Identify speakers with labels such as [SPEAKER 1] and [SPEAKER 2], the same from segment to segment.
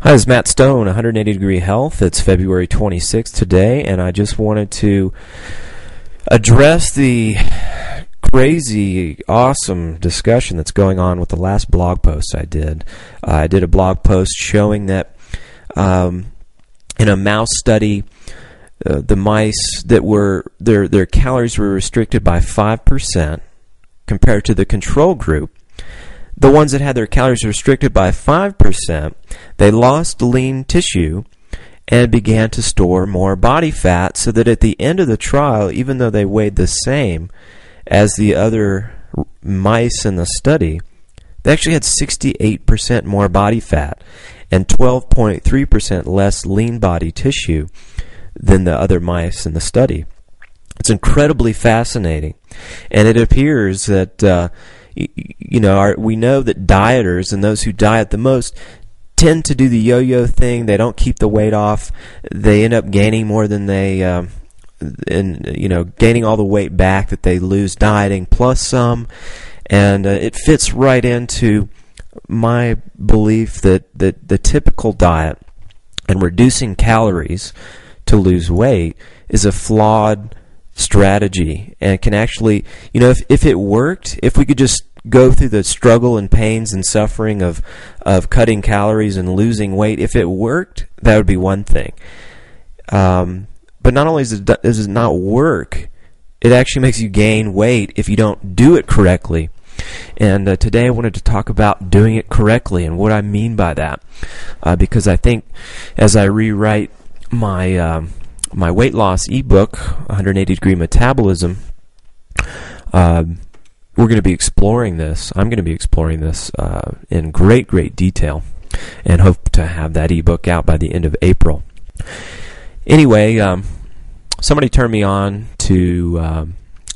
[SPEAKER 1] Hi, this is Matt Stone, 180 Degree Health. It's February 26th today, and I just wanted to address the crazy, awesome discussion that's going on with the last blog post I did. I did a blog post showing that in a mouse study, the mice that were their calories were restricted by 5% compared to the control group. The ones that had their calories restricted by 5%, they lost lean tissue and began to store more body fat, so that at the end of the trial, even though they weighed the same as the other mice in the study, they actually had 68% more body fat and 12.3% less lean body tissue than the other mice in the study. It's incredibly fascinating, and it appears that we know that dieters and those who diet the most tend to do the yo-yo thing. They don't keep the weight off. They end up gaining more than they, gaining all the weight back that they lose dieting plus some. And it fits right into my belief that the typical diet and reducing calories to lose weight is a flawed strategy, and can actually, if it worked, if we could just go through the struggle and pains and suffering of cutting calories and losing weight, if it worked, that would be one thing. But not only does it not work, it actually makes you gain weight if you don't do it correctly. And today I wanted to talk about doing it correctly and what I mean by that, because I think as I rewrite my weight loss ebook, 180 Degree Metabolism, we're going to be exploring this. I'm going to be exploring this in great detail, and hope to have that ebook out by the end of April. Anyway, somebody turned me on to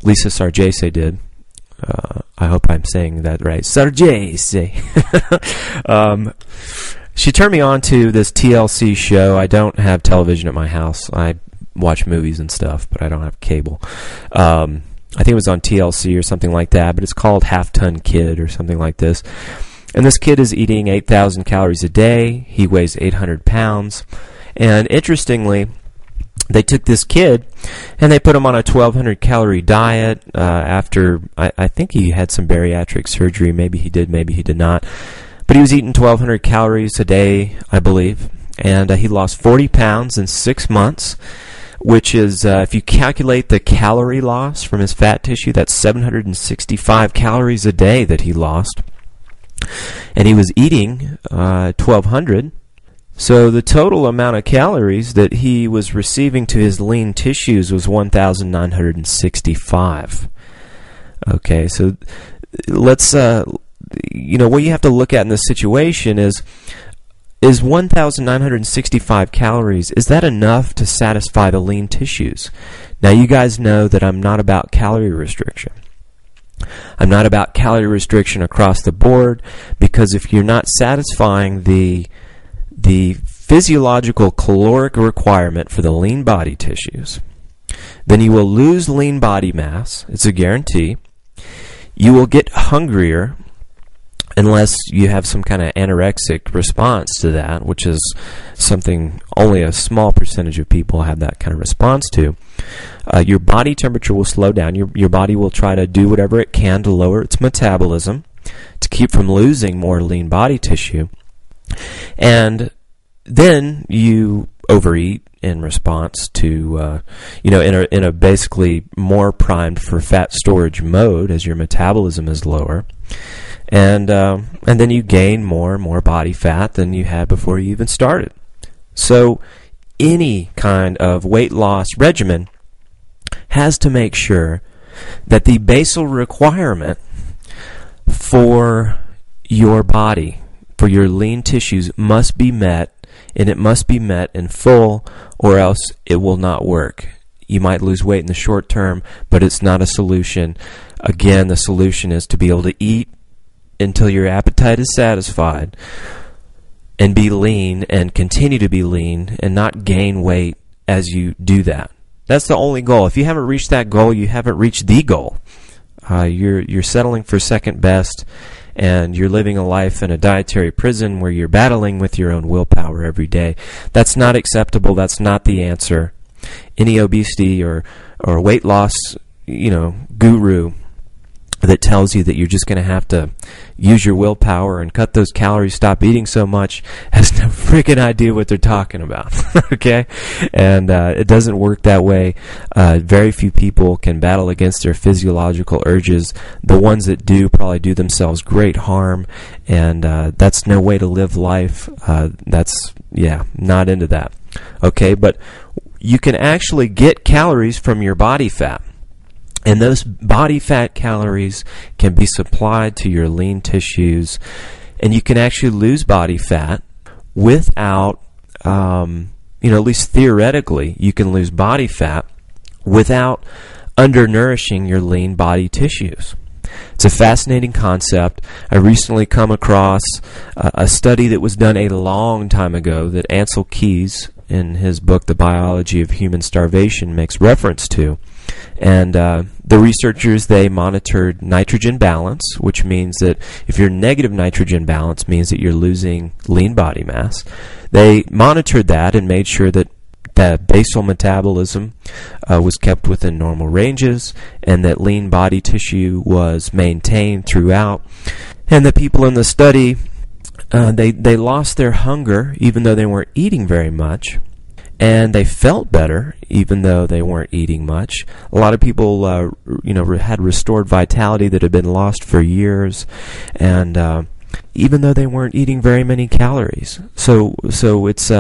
[SPEAKER 1] Lisa Sarjese did. I hope I'm saying that right. Sarjese. She turned me on to this TLC show. I don't have television at my house. I watch movies and stuff, but I don't have cable. I think it was on TLC or something like that, but it's called Half Ton Kid or something like this. And this kid is eating 8,000 calories a day. He weighs 800 pounds. And interestingly, they took this kid and they put him on a 1,200 calorie diet after, I think he had some bariatric surgery. Maybe he did, maybe he did not. But he was eating 1,200 calories a day, I believe. And he lost 40 pounds in 6 months, which is, if you calculate the calorie loss from his fat tissue, that's 765 calories a day that he lost. And he was eating 1,200. So the total amount of calories that he was receiving to his lean tissues was 1,965. Okay, so let's, what you have to look at in this situation is 1,965 calories, is that enough to satisfy the lean tissues? Now, you guys know that I'm not about calorie restriction. I'm not about calorie restriction across the board, because if you're not satisfying the physiological caloric requirement for the lean body tissues, then you will lose lean body mass. It's a guarantee. You will get hungrier, unless you have some kind of anorexic response to that, which is something only a small percentage of people have that kind of response to. Your body temperature will slow down. Your body will try to do whatever it can to lower its metabolism to keep from losing more lean body tissue. And then you overeat in response to, in a basically more primed for fat storage mode as your metabolism is lower. And then you gain more and more body fat than you had before you even started. So any kind of weight loss regimen has to make sure that the basal requirement for your body, for your lean tissues, must be met, and it must be met in full, or else it will not work. You might lose weight in the short term, but it's not a solution. Again, the solution is to be able to eat until your appetite is satisfied, and be lean and continue to be lean and not gain weight as you do that. That's the only goal. If you haven't reached that goal, you haven't reached the goal. You're settling for second best, and you're living a life in a dietary prison where you're battling with your own willpower every day. That's not acceptable. That's not the answer. Any obesity or weight loss, guru that tells you that you're just going to have to use your willpower and cut those calories, stop eating so much, has no freaking idea what they're talking about. Okay? And it doesn't work that way. Very few people can battle against their physiological urges. The ones that do probably do themselves great harm, and that's no way to live life. Not into that. Okay? But you can actually get calories from your body fat. And those body fat calories can be supplied to your lean tissues, and you can actually lose body fat without, at least theoretically, you can lose body fat without undernourishing your lean body tissues. It's a fascinating concept. I recently come across a study that was done a long time ago that Ansel Keys, in his book, The Biology of Human Starvation, makes reference to. And the researchers, they monitored nitrogen balance, which means that if you're negative nitrogen balance, means that you're losing lean body mass. They monitored that and made sure that basal metabolism was kept within normal ranges, and that lean body tissue was maintained throughout. And the people in the study, they lost their hunger even though they weren't eating very much, and they felt better even though they weren't eating much. A lot of people had restored vitality that had been lost for years, and even though they weren't eating very many calories. So it's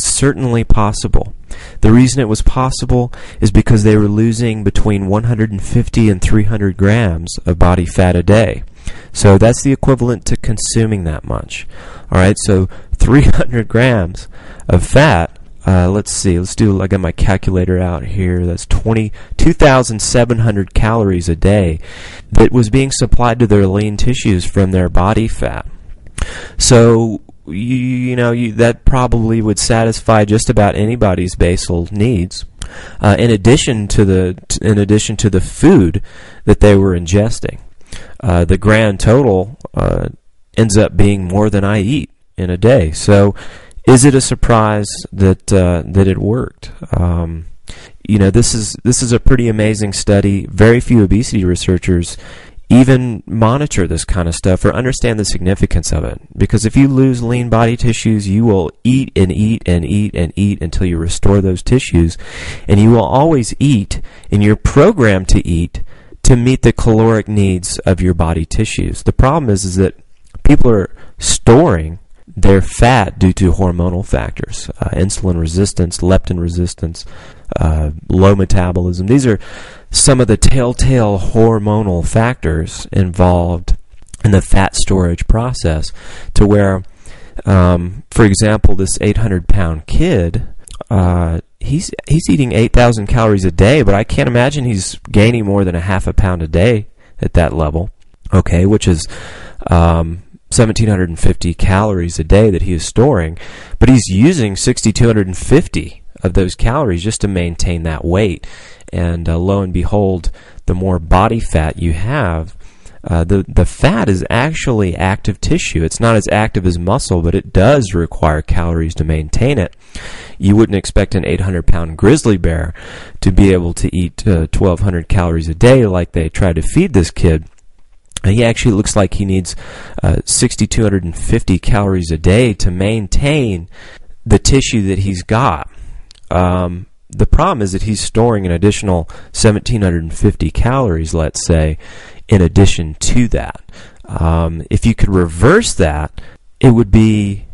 [SPEAKER 1] certainly possible. The reason it was possible is because they were losing between 150 and 300 grams of body fat a day. So that's the equivalent to consuming that much. All right, so 300 grams of fat. Let's see. I got my calculator out here. That's 2,700 calories a day that was being supplied to their lean tissues from their body fat. So that probably would satisfy just about anybody's basal needs. In addition to the food that they were ingesting, the grand total ends up being more than I eat in a day. So, is it a surprise that it worked? This is a pretty amazing study. Very few obesity researchers even monitor this kind of stuff or understand the significance of it. Because if you lose lean body tissues, you will eat and eat and eat and eat until you restore those tissues, and you will always eat, and you're programmed to eat to meet the caloric needs of your body tissues. The problem is that people are storing their fat due to hormonal factors, insulin resistance, leptin resistance, low metabolism. These are some of the telltale hormonal factors involved in the fat storage process, to where, for example, this 800-pound kid, he's eating 8,000 calories a day, but I can't imagine he's gaining more than a half a pound a day at that level, okay, which is 1,750 calories a day that he is storing, but he's using 6,250 of those calories just to maintain that weight. And lo and behold, the more body fat you have, the fat is actually active tissue. It's not as active as muscle, but it does require calories to maintain it. You wouldn't expect an 800-pound grizzly bear to be able to eat 1,200 calories a day like they tried to feed this kid. He actually looks like he needs 6,250 calories a day to maintain the tissue that he's got. The problem is that he's storing an additional 1,750 calories, let's say, in addition to that. If you could reverse that, it would be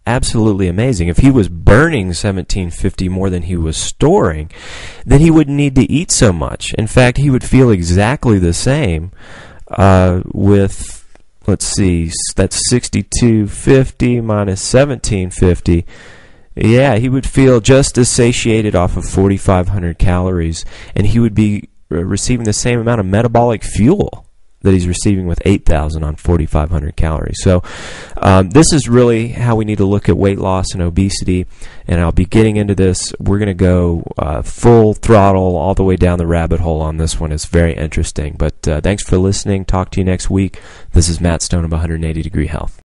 [SPEAKER 1] absolutely amazing. If he was burning 1,750 more than he was storing, then he wouldn't need to eat so much. In fact, he would feel exactly the same with, let's see, that's 6,250 minus 1,750. Yeah, he would feel just as satiated off of 4,500 calories, and he would be receiving the same amount of metabolic fuel that he's receiving with 8,000 on 4,500 calories. So This is really how we need to look at weight loss and obesity, and I'll be getting into this. We're going to go full throttle all the way down the rabbit hole on this one. It's very interesting. But thanks for listening. Talk to you next week. This is Matt Stone of 180 Degree Health.